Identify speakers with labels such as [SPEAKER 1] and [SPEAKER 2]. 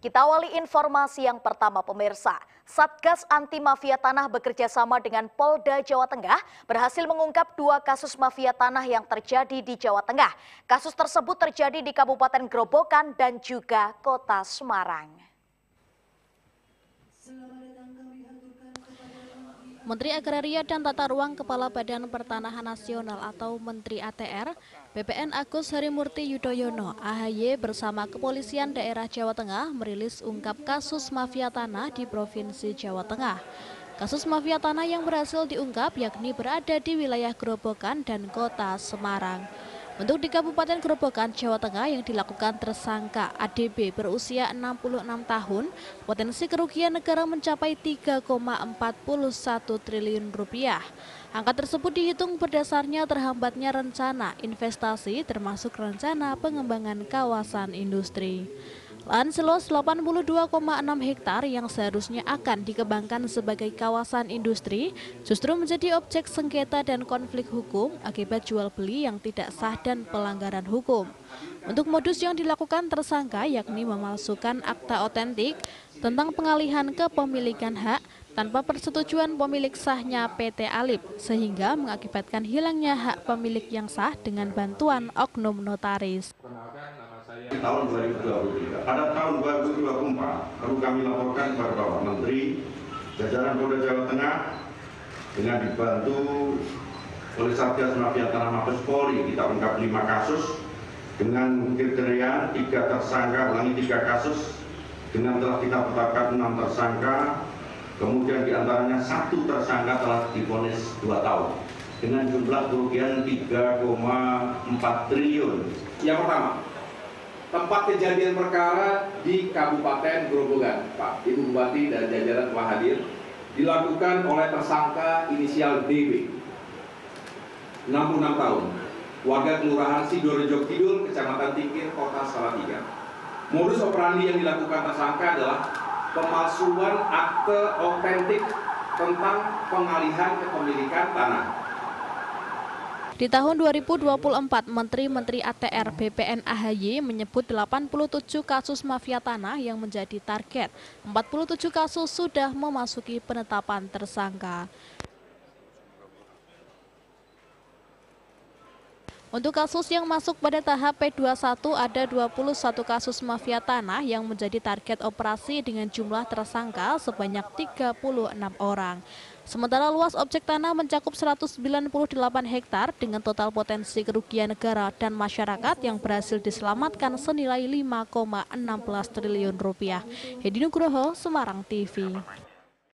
[SPEAKER 1] Kita awali informasi yang pertama pemirsa. Satgas Anti Mafia Tanah bekerja sama dengan Polda Jawa Tengah berhasil mengungkap 2 kasus mafia tanah yang terjadi di Jawa Tengah. Kasus tersebut terjadi di Kabupaten Grobogan dan juga Kota Semarang. Menteri Agraria dan Tata Ruang Kepala Badan Pertanahan Nasional atau Menteri ATR, BPN Agus Harimurti Yudhoyono (AHY) bersama Kepolisian Daerah Jawa Tengah merilis ungkap kasus mafia tanah di Provinsi Jawa Tengah. Kasus mafia tanah yang berhasil diungkap yakni berada di wilayah Grobogan dan Kota Semarang. Untuk di Kabupaten Grobogan, Jawa Tengah yang dilakukan tersangka ADB berusia 66 tahun, potensi kerugian negara mencapai 3,41 triliun rupiah. Angka tersebut dihitung berdasarnya terhambatnya rencana investasi termasuk rencana pengembangan kawasan industri. Lahan seluas 82,6 hektar yang seharusnya akan dikembangkan sebagai kawasan industri justru menjadi objek sengketa dan konflik hukum akibat jual beli yang tidak sah dan pelanggaran hukum. Untuk modus yang dilakukan tersangka yakni memalsukan akta otentik tentang pengalihan kepemilikan hak tanpa persetujuan pemilik sahnya PT Alip sehingga mengakibatkan hilangnya hak pemilik yang sah dengan bantuan oknum notaris.
[SPEAKER 2] Di tahun 2023. Pada tahun 2024, perlu kami laporkan kepada Bapak Menteri, jajaran Polda Jawa Tengah dengan dibantu oleh Satgas Mafia Tanah Mabes Polri, kita ungkap 5 kasus dengan kriteria 3 tersangka, 3 kasus dengan telah kita tetapkan 6 tersangka, kemudian diantaranya 1 tersangka telah divonis 2 tahun dengan jumlah kerugian 3,4 triliun.
[SPEAKER 3] Yang pertama, tempat kejadian perkara di Kabupaten Grobogan, Pak Ibu Bupati dan jajaran telah hadir, dilakukan oleh tersangka inisial DB, 66 tahun, warga Kelurahan Sidorejo Kidul, Kecamatan Tingkir, Kota Salatiga. Modus operandi yang dilakukan tersangka adalah pemalsuan akte otentik tentang pengalihan kepemilikan tanah.
[SPEAKER 1] Di tahun 2024, Menteri ATR BPN AHY menyebut 87 kasus mafia tanah yang menjadi target. 47 kasus sudah memasuki penetapan tersangka. Untuk kasus yang masuk pada tahap P21 ada 21 kasus mafia tanah yang menjadi target operasi dengan jumlah tersangka sebanyak 36 orang. Sementara luas objek tanah mencakup 198 hektar dengan total potensi kerugian negara dan masyarakat yang berhasil diselamatkan senilai 5,16 triliun rupiah. Hedi Nugroho, Semarang TV.